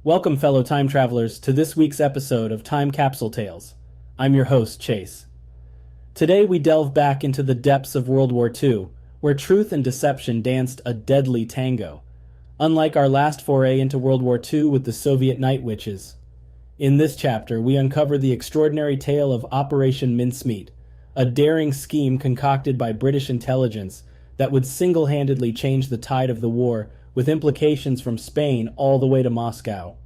Welcome, fellow time travelers, to this week's episode of Time Capsule Tales. I'm your host, Chase. Today we delve back into the depths of World War II, where truth and deception danced a deadly tango. Unlike our last foray into World War II with the Soviet night witches. In this chapter, we uncover the extraordinary tale of Operation Mincemeat, a daring scheme concocted by British intelligence that would single-handedly change the tide of the war, with implications from Spain all the way to Moscow.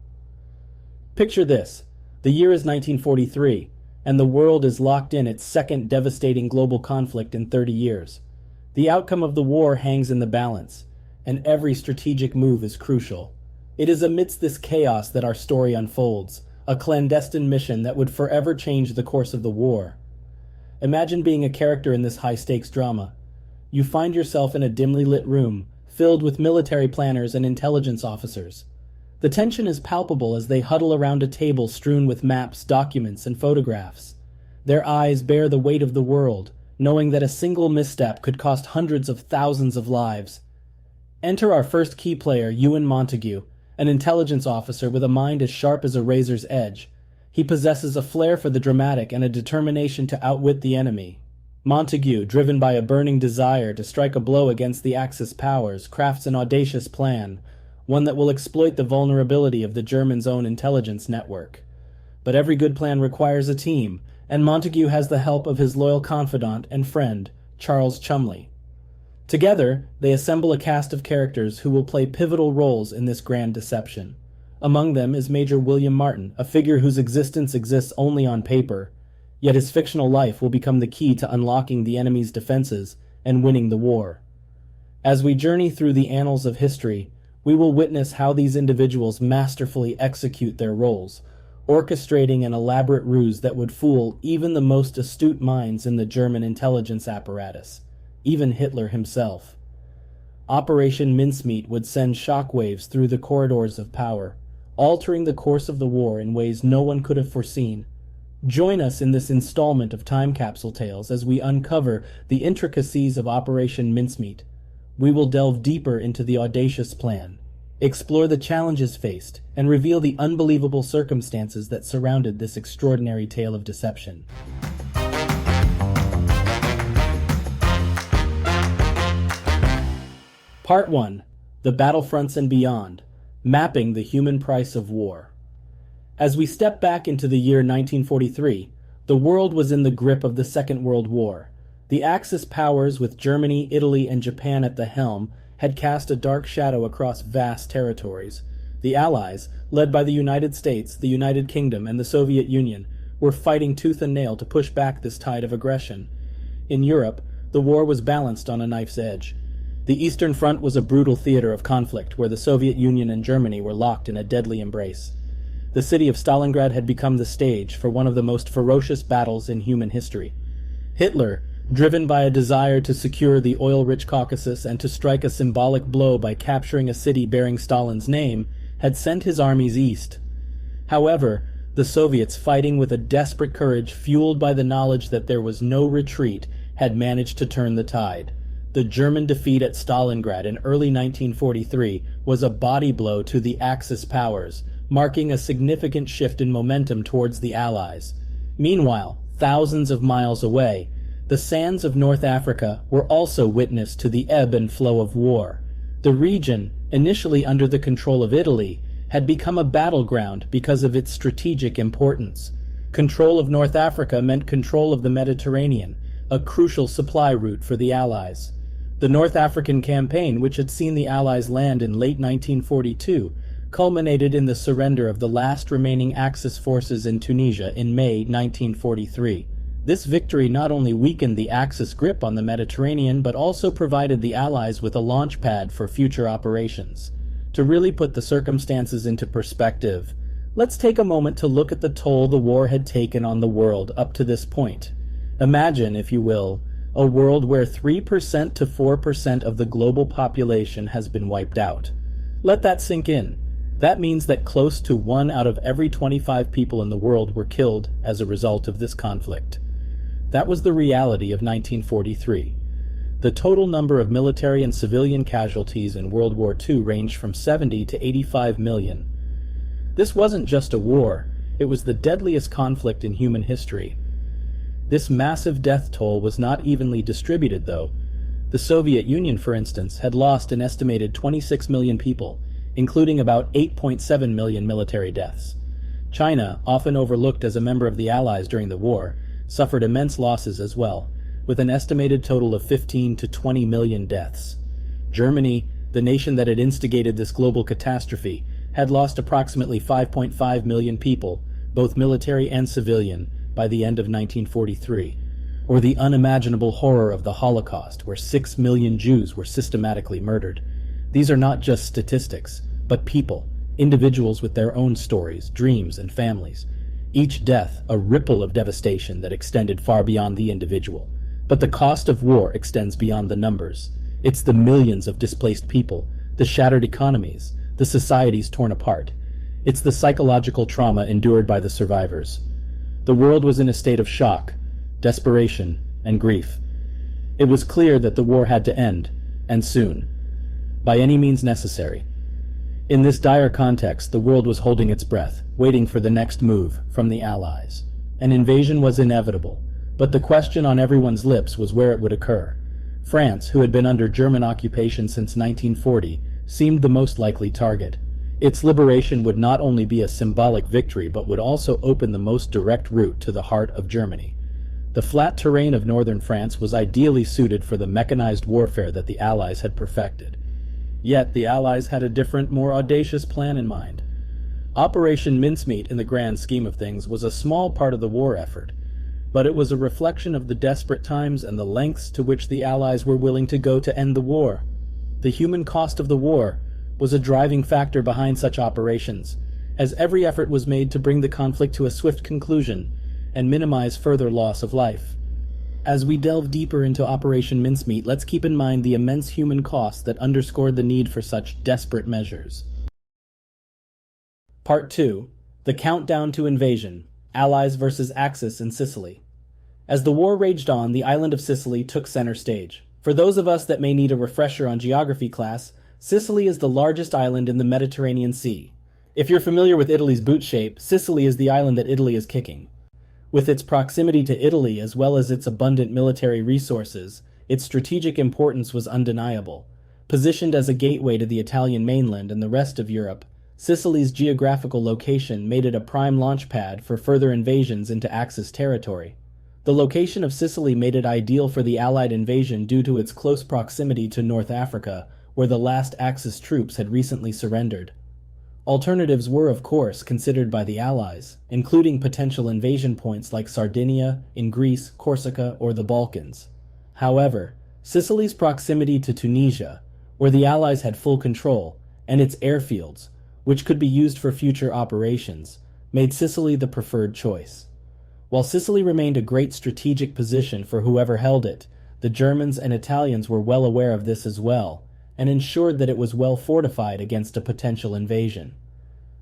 Picture this. The year is 1943, and the world is locked in its second devastating global conflict in 30 years. The outcome of the war hangs in the balance, and every strategic move is crucial. It is amidst this chaos that our story unfolds, a clandestine mission that would forever change the course of the war. Imagine being a character in this high-stakes drama. You find yourself in a dimly lit room, filled with military planners and intelligence officers. The tension is palpable as they huddle around a table strewn with maps, documents, and photographs. Their eyes bear the weight of the world, knowing that a single misstep could cost hundreds of thousands of lives. Enter our first key player, Ewan Montague, an intelligence officer with a mind as sharp as a razor's edge. He possesses a flair for the dramatic and a determination to outwit the enemy. Montague, driven by a burning desire to strike a blow against the Axis powers, crafts an audacious plan, one that will exploit the vulnerability of the Germans' own intelligence network. But every good plan requires a team, and Montague has the help of his loyal confidant and friend, Charles Chumley. Together, they assemble a cast of characters who will play pivotal roles in this grand deception. Among them is Major William Martin, a figure whose existence exists only on paper, yet his fictional life will become the key to unlocking the enemy's defenses and winning the war. As we journey through the annals of history, we will witness how these individuals masterfully execute their roles, orchestrating an elaborate ruse that would fool even the most astute minds in the German intelligence apparatus, even Hitler himself. Operation Mincemeat would send shockwaves through the corridors of power, altering the course of the war in ways no one could have foreseen. Join us in this installment of Time Capsule Tales as we uncover the intricacies of Operation Mincemeat. We will delve deeper into the audacious plan, explore the challenges faced, and reveal the unbelievable circumstances that surrounded this extraordinary tale of deception. Part 1. The Battlefronts and Beyond. Mapping the Human Price of War. As we step back into the year 1943, the world was in the grip of the Second World War. The Axis powers, with Germany, Italy, and Japan at the helm, had cast a dark shadow across vast territories. The Allies, led by the United States, the United Kingdom, and the Soviet Union, were fighting tooth and nail to push back this tide of aggression. In Europe, the war was balanced on a knife's edge. The Eastern Front was a brutal theater of conflict where the Soviet Union and Germany were locked in a deadly embrace. The city of Stalingrad had become the stage for one of the most ferocious battles in human history. Hitler, driven by a desire to secure the oil-rich Caucasus and to strike a symbolic blow by capturing a city bearing Stalin's name, had sent his armies east. However, the Soviets, fighting with a desperate courage fueled by the knowledge that there was no retreat, had managed to turn the tide. The German defeat at Stalingrad in early 1943 was a body blow to the Axis powers, marking a significant shift in momentum towards the Allies. Meanwhile, thousands of miles away, the sands of North Africa were also witness to the ebb and flow of war. The region, initially under the control of Italy, had become a battleground because of its strategic importance. Control of North Africa meant control of the Mediterranean, a crucial supply route for the Allies. The North African campaign, which had seen the Allies land in late 1942, culminated in the surrender of the last remaining Axis forces in Tunisia in May 1943. This victory not only weakened the Axis grip on the Mediterranean, but also provided the Allies with a launch pad for future operations. To really put the circumstances into perspective, let's take a moment to look at the toll the war had taken on the world up to this point. Imagine, if you will, a world where 3% to 4% of the global population has been wiped out. Let that sink in. That means that close to 1 out of every 25 people in the world were killed as a result of this conflict. That was the reality of 1943. The total number of military and civilian casualties in World War II ranged from 70 to 85 million. This wasn't just a war, it was the deadliest conflict in human history. This massive death toll was not evenly distributed, though. The Soviet Union, for instance, had lost an estimated 26 million people, including about 8.7 million military deaths. China, often overlooked as a member of the Allies during the war, suffered immense losses as well, with an estimated total of 15 to 20 million deaths. Germany, the nation that had instigated this global catastrophe, had lost approximately 5.5 million people, both military and civilian, by the end of 1943. Or the unimaginable horror of the Holocaust, where 6 million Jews were systematically murdered. These are not just statistics, but people, individuals with their own stories, dreams, and families. Each death a ripple of devastation that extended far beyond the individual. But the cost of war extends beyond the numbers. It's the millions of displaced people, the shattered economies, the societies torn apart. It's the psychological trauma endured by the survivors. The world was in a state of shock, desperation, and grief. It was clear that the war had to end, and soon, by any means necessary. In this dire context, the world was holding its breath, waiting for the next move from the Allies. An invasion was inevitable, but the question on everyone's lips was where it would occur. France, who had been under German occupation since 1940, seemed the most likely target. Its liberation would not only be a symbolic victory but would also open the most direct route to the heart of Germany. The flat terrain of northern France was ideally suited for the mechanized warfare that the Allies had perfected. Yet the Allies had a different, more audacious plan in mind. Operation Mincemeat, in the grand scheme of things, was a small part of the war effort, but it was a reflection of the desperate times and the lengths to which the Allies were willing to go to end the war. The human cost of the war was a driving factor behind such operations, as every effort was made to bring the conflict to a swift conclusion and minimize further loss of life. As we delve deeper into Operation Mincemeat, let's keep in mind the immense human cost that underscored the need for such desperate measures. Part 2. The Countdown to Invasion, Allies versus Axis in Sicily. As the war raged on, the island of Sicily took center stage. For those of us that may need a refresher on geography class, Sicily is the largest island in the Mediterranean Sea. If you're familiar with Italy's boot shape, Sicily is the island that Italy is kicking. With its proximity to Italy as well as its abundant military resources, its strategic importance was undeniable. Positioned as a gateway to the Italian mainland and the rest of Europe, Sicily's geographical location made it a prime launch pad for further invasions into Axis territory. The location of Sicily made it ideal for the Allied invasion due to its close proximity to North Africa, where the last Axis troops had recently surrendered. Alternatives were, of course, considered by the Allies, including potential invasion points like Sardinia, in Greece, Corsica, or the Balkans. However, Sicily's proximity to Tunisia, where the Allies had full control, and its airfields, which could be used for future operations, made Sicily the preferred choice. While Sicily remained a great strategic position for whoever held it, the Germans and Italians were well aware of this as well, and ensured that it was well fortified against a potential invasion.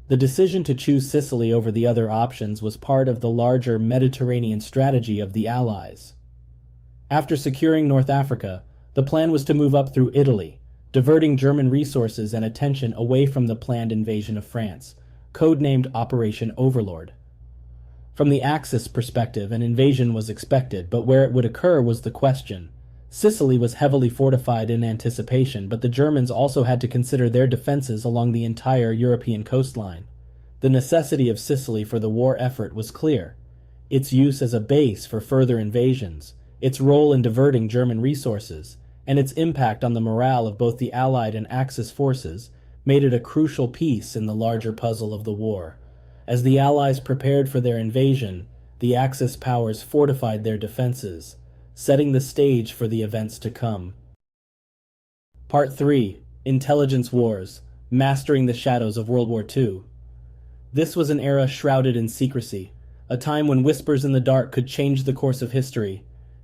The decision to choose Sicily over the other options was part of the larger Mediterranean strategy of the Allies. After securing North Africa, the plan was to move up through Italy, diverting German resources and attention away from the planned invasion of France, codenamed Operation Overlord. From the Axis perspective, an invasion was expected, but where it would occur was the question. Sicily was heavily fortified in anticipation, but the Germans also had to consider their defenses along the entire European coastline. The necessity of Sicily for the war effort was clear. Its use as a base for further invasions, its role in diverting German resources, and its impact on the morale of both the Allied and Axis forces made it a crucial piece in the larger puzzle of the war. As the Allies prepared for their invasion, the Axis powers fortified their defenses, setting the stage for the events to come. Part 3. Intelligence Wars, Mastering the Shadows of World War II. This was an era shrouded in secrecy, a time when whispers in the dark could change the course of history.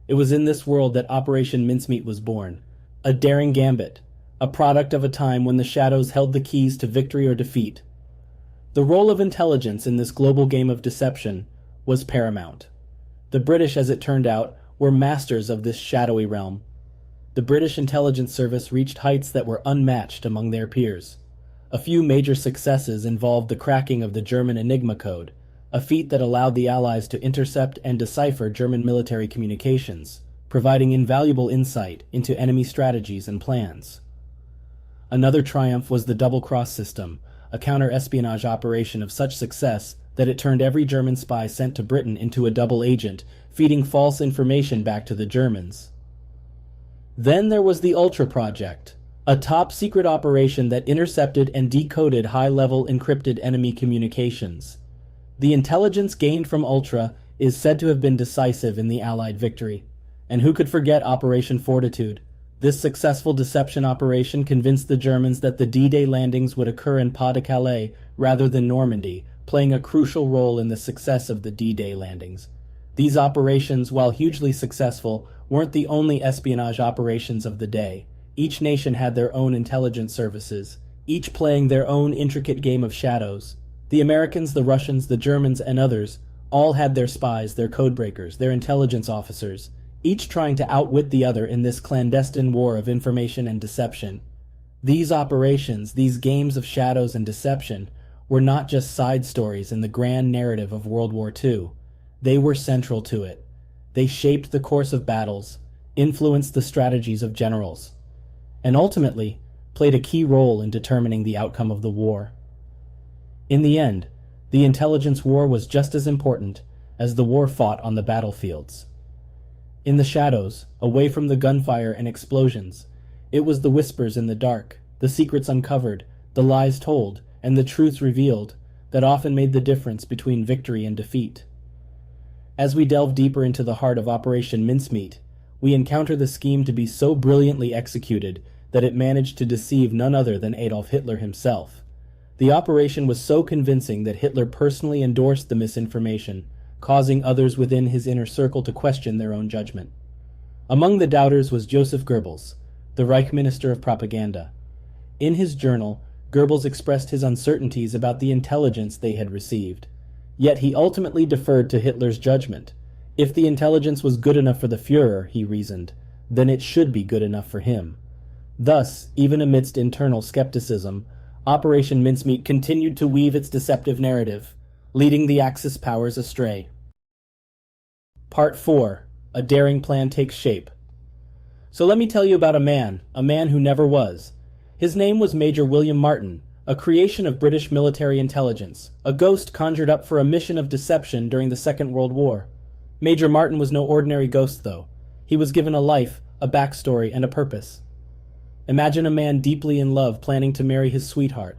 It was in this world that Operation Mincemeat was born, a daring gambit, a product of a time when the shadows held the keys to victory or defeat. The role of intelligence in this global game of deception was paramount. The British, as it turned out, were masters of this shadowy realm. The British intelligence service reached heights that were unmatched among their peers. A few major successes involved the cracking of the German Enigma code, a feat that allowed the Allies to intercept and decipher German military communications, providing invaluable insight into enemy strategies and plans. Another triumph was the double-cross system, a counter-espionage operation of such success that it turned every German spy sent to Britain into a double agent, feeding false information back to the Germans. Then there was the Ultra Project, a top-secret operation that intercepted and decoded high-level encrypted enemy communications. The intelligence gained from Ultra is said to have been decisive in the Allied victory. And who could forget Operation Fortitude? This successful deception operation convinced the Germans that the D-Day landings would occur in Pas-de-Calais rather than Normandy, playing a crucial role in the success of the D-Day landings. These operations, while hugely successful, weren't the only espionage operations of the day. Each nation had their own intelligence services, each playing their own intricate game of shadows. The Americans, the Russians, the Germans, and others all had their spies, their codebreakers, their intelligence officers, each trying to outwit the other in this clandestine war of information and deception. These operations, these games of shadows and deception, were not just side stories in the grand narrative of World War II. They were central to it. They shaped the course of battles, influenced the strategies of generals, and ultimately played a key role in determining the outcome of the war. In the end, the intelligence war was just as important as the war fought on the battlefields. In the shadows, away from the gunfire and explosions, it was the whispers in the dark, the secrets uncovered, the lies told, and the truths revealed that often made the difference between victory and defeat. As we delve deeper into the heart of Operation Mincemeat, we encounter the scheme to be so brilliantly executed that it managed to deceive none other than Adolf Hitler himself. The operation was so convincing that Hitler personally endorsed the misinformation, causing others within his inner circle to question their own judgment. Among the doubters was Joseph Goebbels, the Reich Minister of Propaganda. In his journal, Goebbels expressed his uncertainties about the intelligence they had received. Yet he ultimately deferred to Hitler's judgment. If the intelligence was good enough for the Führer, he reasoned, then it should be good enough for him. Thus, even amidst internal skepticism, Operation Mincemeat continued to weave its deceptive narrative, leading the Axis powers astray. Part 4. A daring plan takes shape. So let me tell you about a man who never was. His name was Major William Martin, a creation of British military intelligence, a ghost conjured up for a mission of deception during the Second World War. Major Martin was no ordinary ghost, though. He was given a life, a backstory, and a purpose. Imagine a man deeply in love planning to marry his sweetheart,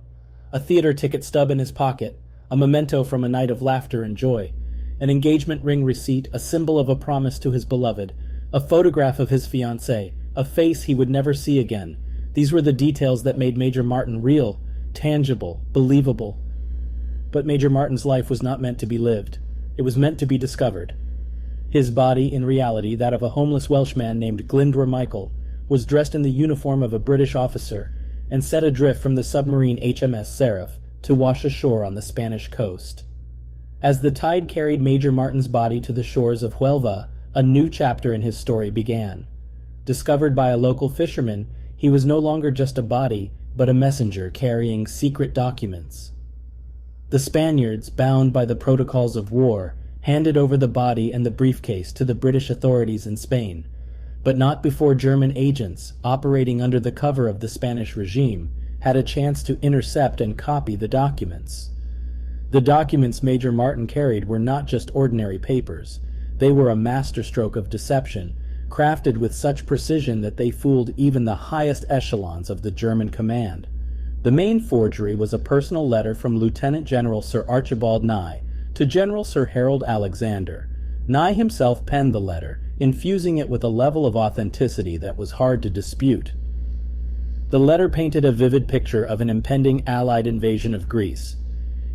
a theater ticket stub in his pocket, a memento from a night of laughter and joy, an engagement ring receipt, a symbol of a promise to his beloved, a photograph of his fiancée, a face he would never see again. These were the details that made Major Martin real, tangible, believable. But Major Martin's life was not meant to be lived. It was meant to be discovered. His body, in reality that of a homeless Welshman named Glyndwr Michael, was dressed in the uniform of a British officer and set adrift from the submarine HMS Seraph to wash ashore on the Spanish coast. As the tide carried Major Martin's body to the shores of Huelva, a new chapter in his story began. Discovered by a local fisherman, he was no longer just a body, but a messenger carrying secret documents. The Spaniards, bound by the protocols of war, handed over the body and the briefcase to the British authorities in Spain, but not before German agents, operating under the cover of the Spanish regime, had a chance to intercept and copy the documents. The documents Major Martin carried were not just ordinary papers. They were a masterstroke of deception, crafted with such precision that they fooled even the highest echelons of the German command. The main forgery was a personal letter from Lieutenant General Sir Archibald Nye to General Sir Harold Alexander. Nye himself penned the letter, infusing it with a level of authenticity that was hard to dispute. The letter painted a vivid picture of an impending Allied invasion of Greece.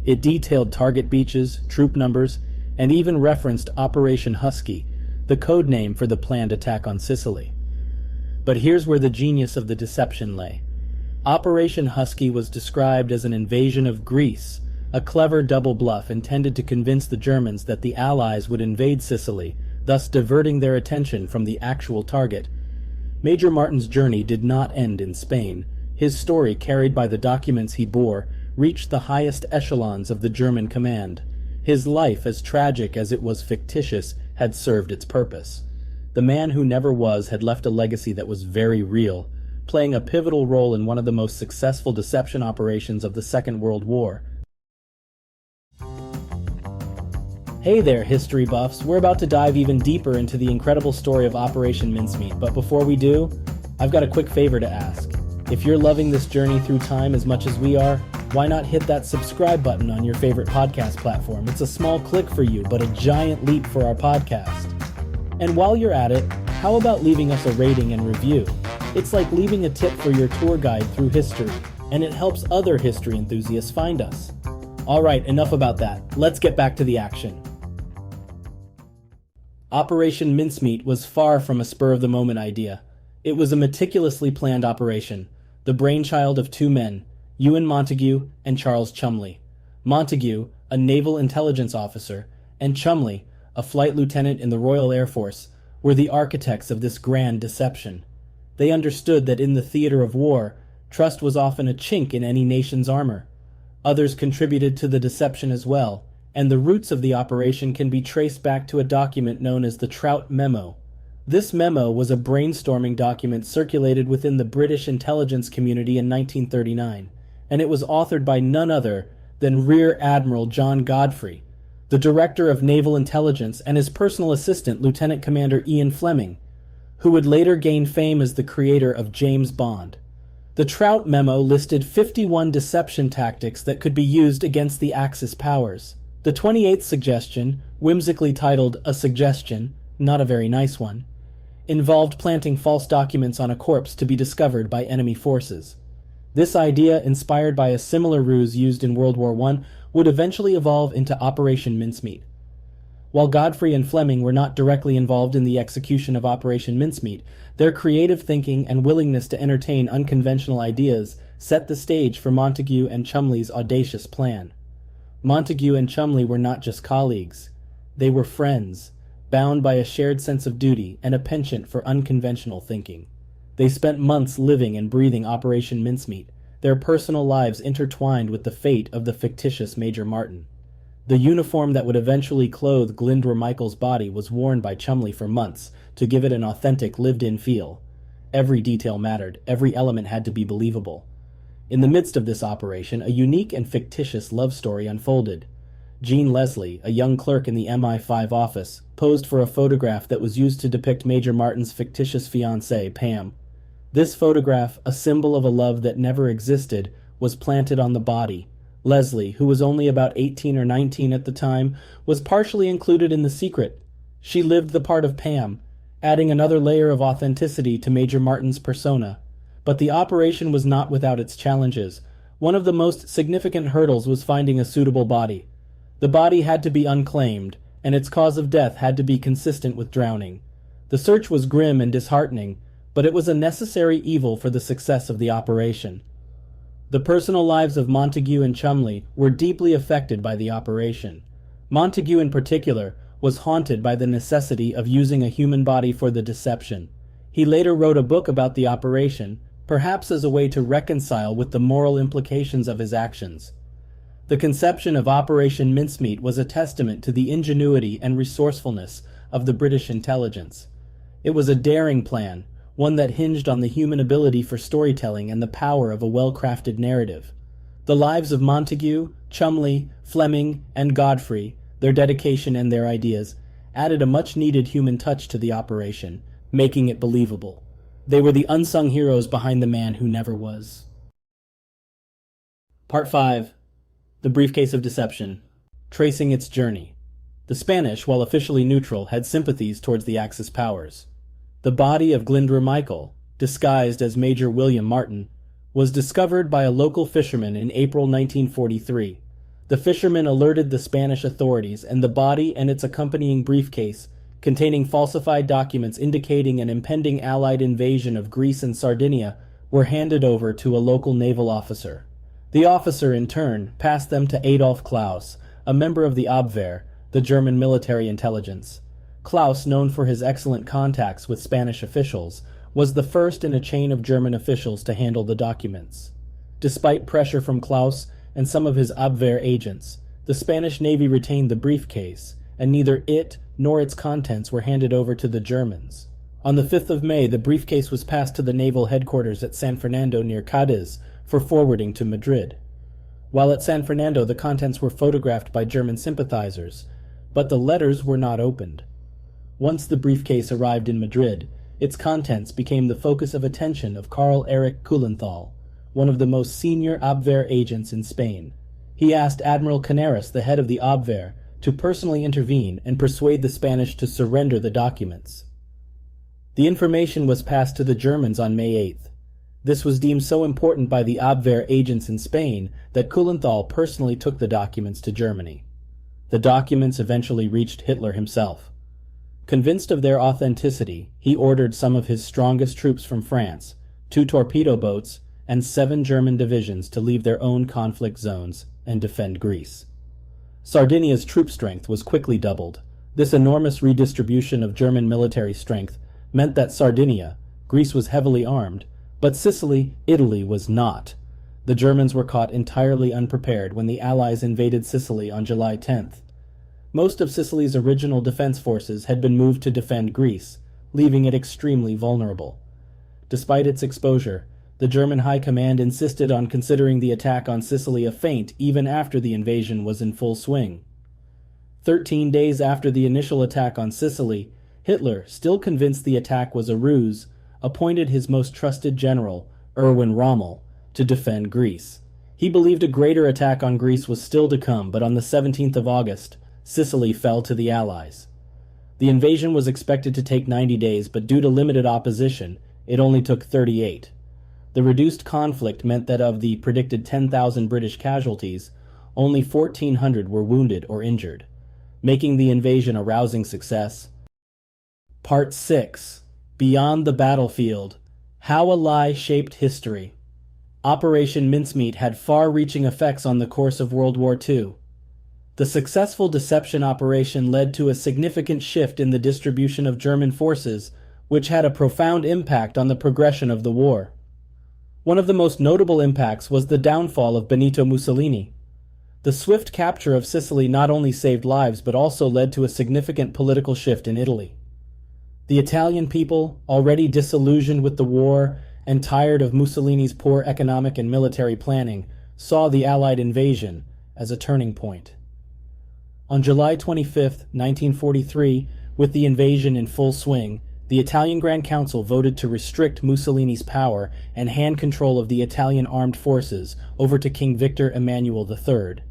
It detailed target beaches, troop numbers, and even referenced Operation Husky, the code name for the planned attack on Sicily. But here's where the genius of the deception lay. Operation Husky was described as an invasion of Greece, a clever double bluff intended to convince the Germans that the Allies would invade Sicily, thus diverting their attention from the actual target. Major Martin's journey did not end in Spain. His story, carried by the documents he bore, reached the highest echelons of the German command. His life, as tragic as it was fictitious, had served its purpose. The man who never was had left a legacy that was very real, playing a pivotal role in one of the most successful deception operations of the Second World War. Hey there, history buffs. We're about to dive even deeper into the incredible story of Operation Mincemeat, but before we do, I've got a quick favor to ask. If you're loving this journey through time as much as we are, why not hit that subscribe button on your favorite podcast platform? It's a small click for you, but a giant leap for our podcast. And while you're at it, how about leaving us a rating and review? It's like leaving a tip for your tour guide through history, and it helps other history enthusiasts find us. All right, enough about that. Let's get back to the action. Operation Mincemeat was far from a spur-of-the-moment idea. It was a meticulously planned operation, the brainchild of two men, Ewan Montagu and Charles Cholmondeley. Montagu, a naval intelligence officer, and Cholmondeley, a flight lieutenant in the Royal Air Force, were the architects of this grand deception. They understood that in the theater of war, trust was often a chink in any nation's armor. Others contributed to the deception as well, and the roots of the operation can be traced back to a document known as the Trout Memo. This memo was a brainstorming document circulated within the British intelligence community in 1939, and it was authored by none other than Rear Admiral John Godfrey, the Director of Naval Intelligence, and his personal assistant, Lieutenant Commander Ian Fleming, who would later gain fame as the creator of James Bond. The Trout Memo listed 51 deception tactics that could be used against the Axis powers. The 28th suggestion, whimsically titled A Suggestion, not a very nice one, involved planting false documents on a corpse to be discovered by enemy forces. This idea, inspired by a similar ruse used in World War I, would eventually evolve into Operation Mincemeat. While Godfrey and Fleming were not directly involved in the execution of Operation Mincemeat, their creative thinking and willingness to entertain unconventional ideas set the stage for Montagu and Cholmondeley's audacious plan. Montagu and Cholmondeley were not just colleagues. They were friends, bound by a shared sense of duty and a penchant for unconventional thinking. They spent months living and breathing Operation Mincemeat, their personal lives intertwined with the fate of the fictitious Major Martin. The uniform that would eventually clothe Glyndwr Michael's body was worn by Cholmondeley for months to give it an authentic, lived-in feel. Every detail mattered, every element had to be believable. In the midst of this operation, a unique and fictitious love story unfolded. Jean Leslie, a young clerk in the MI5 office, posed for a photograph that was used to depict Major Martin's fictitious fiancée, Pam. This photograph, a symbol of a love that never existed, was planted on the body. Leslie, who was only about 18 or 19 at the time, was partially included in the secret. She lived the part of Pam, adding another layer of authenticity to Major Martin's persona. But the operation was not without its challenges. One of the most significant hurdles was finding a suitable body. The body had to be unclaimed, and its cause of death had to be consistent with drowning. The search was grim and disheartening, but it was a necessary evil for the success of the operation. The personal lives of Montagu and Cholmondeley were deeply affected by the operation. Montagu in particular was haunted by the necessity of using a human body for the deception. He later wrote a book about the operation, perhaps as a way to reconcile with the moral implications of his actions. The conception of Operation Mincemeat was a testament to the ingenuity and resourcefulness of the British intelligence. It was a daring plan, one that hinged on the human ability for storytelling and the power of a well-crafted narrative. The lives of Montagu, Cholmondeley, Fleming, and Godfrey, their dedication and their ideas, added a much-needed human touch to the operation, making it believable. They were the unsung heroes behind the man who never was. Part 5. The Briefcase of Deception. Tracing its journey. The Spanish, while officially neutral, had sympathies towards the Axis powers. The body of Glyndwr Michael, disguised as Major William Martin, was discovered by a local fisherman in April 1943. The fisherman alerted the Spanish authorities, and the body and its accompanying briefcase, containing falsified documents indicating an impending Allied invasion of Greece and Sardinia, were handed over to a local naval officer. The officer, in turn, passed them to Adolf Klaus, a member of the Abwehr, the German military intelligence. Klaus, known for his excellent contacts with Spanish officials, was the first in a chain of German officials to handle the documents. Despite pressure from Claus and some of his Abwehr agents, the Spanish Navy retained the briefcase, and neither it nor its contents were handed over to the Germans. On the 5th of May, the briefcase was passed to the naval headquarters at San Fernando near Cadiz for forwarding to Madrid. While at San Fernando, the contents were photographed by German sympathizers, but the letters were not opened. Once the briefcase arrived in Madrid, its contents became the focus of attention of Karl Erich Kulenthal, one of the most senior Abwehr agents in Spain. He asked Admiral Canaris, the head of the Abwehr, to personally intervene and persuade the Spanish to surrender the documents. The information was passed to the Germans on May 8th. This was deemed so important by the Abwehr agents in Spain that Kulenthal personally took the documents to Germany. The documents eventually reached Hitler himself. Convinced of their authenticity, he ordered some of his strongest troops from France, 2 torpedo boats, and 7 German divisions to leave their own conflict zones and defend Greece. Sardinia's troop strength was quickly doubled. This enormous redistribution of German military strength meant that Sardinia, Greece, was heavily armed, but Sicily, Italy, was not. The Germans were caught entirely unprepared when the Allies invaded Sicily on July 10th. Most of Sicily's original defense forces had been moved to defend Greece, leaving it extremely vulnerable. Despite its exposure, the German High Command insisted on considering the attack on Sicily a feint even after the invasion was in full swing. 13 days after the initial attack on Sicily, Hitler, still convinced the attack was a ruse, appointed his most trusted general, Erwin Rommel, to defend Greece. He believed a greater attack on Greece was still to come, but on the 17th of August, Sicily fell to the Allies. The invasion was expected to take 90 days, but due to limited opposition, it only took 38. The reduced conflict meant that of the predicted 10,000 British casualties, only 1,400 were wounded or injured, making the invasion a rousing success. Part 6. Beyond the Battlefield. How a Lie Shaped History. Operation Mincemeat had far-reaching effects on the course of World War II. The successful deception operation led to a significant shift in the distribution of German forces, which had a profound impact on the progression of the war. One of the most notable impacts was the downfall of Benito Mussolini. The swift capture of Sicily not only saved lives but also led to a significant political shift in Italy. The Italian people, already disillusioned with the war and tired of Mussolini's poor economic and military planning, saw the Allied invasion as a turning point. On July 25, 1943, with the invasion in full swing, the Italian Grand Council voted to restrict Mussolini's power and hand control of the Italian armed forces over to King Victor Emmanuel III.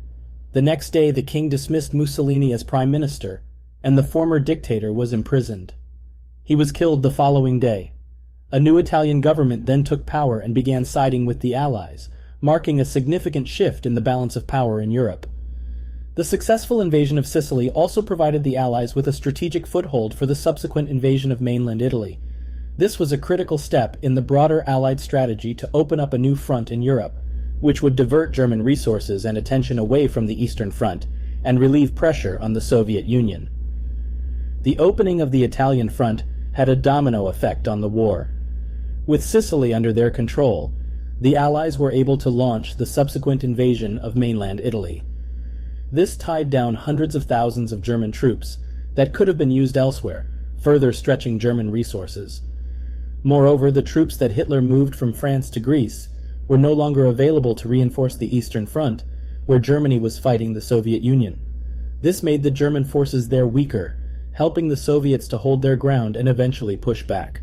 The next day, the king dismissed Mussolini as prime minister, and the former dictator was imprisoned. He was killed the following day. A new Italian government then took power and began siding with the Allies, marking a significant shift in the balance of power in Europe. The successful invasion of Sicily also provided the Allies with a strategic foothold for the subsequent invasion of mainland Italy. This was a critical step in the broader Allied strategy to open up a new front in Europe, which would divert German resources and attention away from the Eastern Front and relieve pressure on the Soviet Union. The opening of the Italian front had a domino effect on the war. With Sicily under their control, the Allies were able to launch the subsequent invasion of mainland Italy. This tied down hundreds of thousands of German troops that could have been used elsewhere, further stretching German resources. Moreover, the troops that Hitler moved from France to Greece were no longer available to reinforce the Eastern Front, where Germany was fighting the Soviet Union. This made the German forces there weaker, helping the Soviets to hold their ground and eventually push back.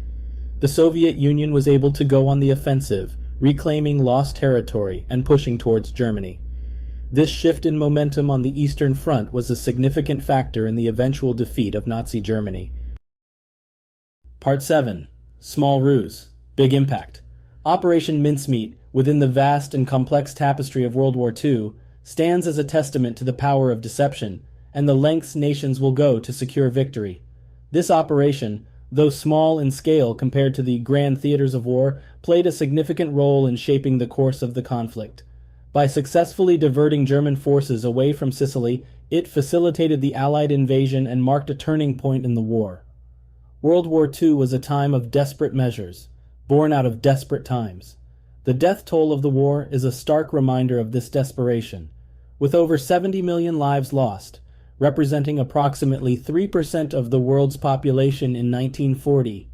The Soviet Union was able to go on the offensive, reclaiming lost territory and pushing towards Germany. This shift in momentum on the Eastern Front was a significant factor in the eventual defeat of Nazi Germany. Part 7. Small Ruse. Big Impact. Operation Mincemeat, within the vast and complex tapestry of World War II, stands as a testament to the power of deception and the lengths nations will go to secure victory. This operation, though small in scale compared to the grand theaters of war, played a significant role in shaping the course of the conflict. By successfully diverting German forces away from Sicily, it facilitated the Allied invasion and marked a turning point in the war. World War II was a time of desperate measures, born out of desperate times. The death toll of the war is a stark reminder of this desperation, with over 70 million lives lost, representing approximately 3% of the world's population in 1940.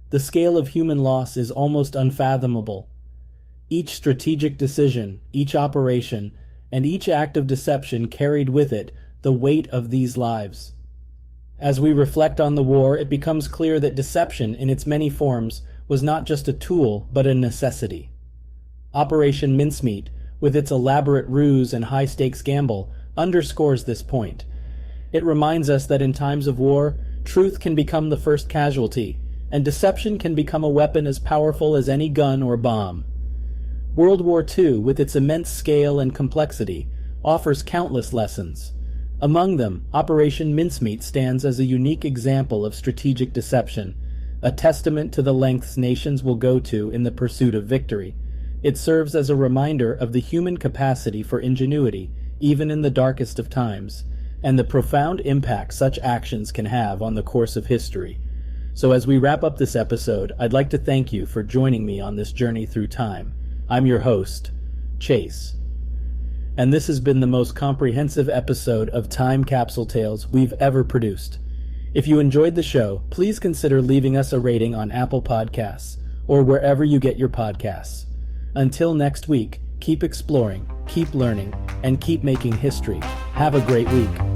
The scale of human loss is almost unfathomable. Each strategic decision, each operation, and each act of deception carried with it the weight of these lives. As we reflect on the war, it becomes clear that deception, in its many forms, was not just a tool, but a necessity. Operation Mincemeat, with its elaborate ruse and high-stakes gamble, underscores this point. It reminds us that in times of war, truth can become the first casualty, and deception can become a weapon as powerful as any gun or bomb. World War II, with its immense scale and complexity, offers countless lessons. Among them, Operation Mincemeat stands as a unique example of strategic deception, a testament to the lengths nations will go to in the pursuit of victory. It serves as a reminder of the human capacity for ingenuity, even in the darkest of times, and the profound impact such actions can have on the course of history. So as we wrap up this episode, I'd like to thank you for joining me on this journey through time. I'm your host, Chase. And this has been the most comprehensive episode of Time Capsule Tales we've ever produced. If you enjoyed the show, please consider leaving us a rating on Apple Podcasts or wherever you get your podcasts. Until next week, keep exploring, keep learning, and keep making history. Have a great week.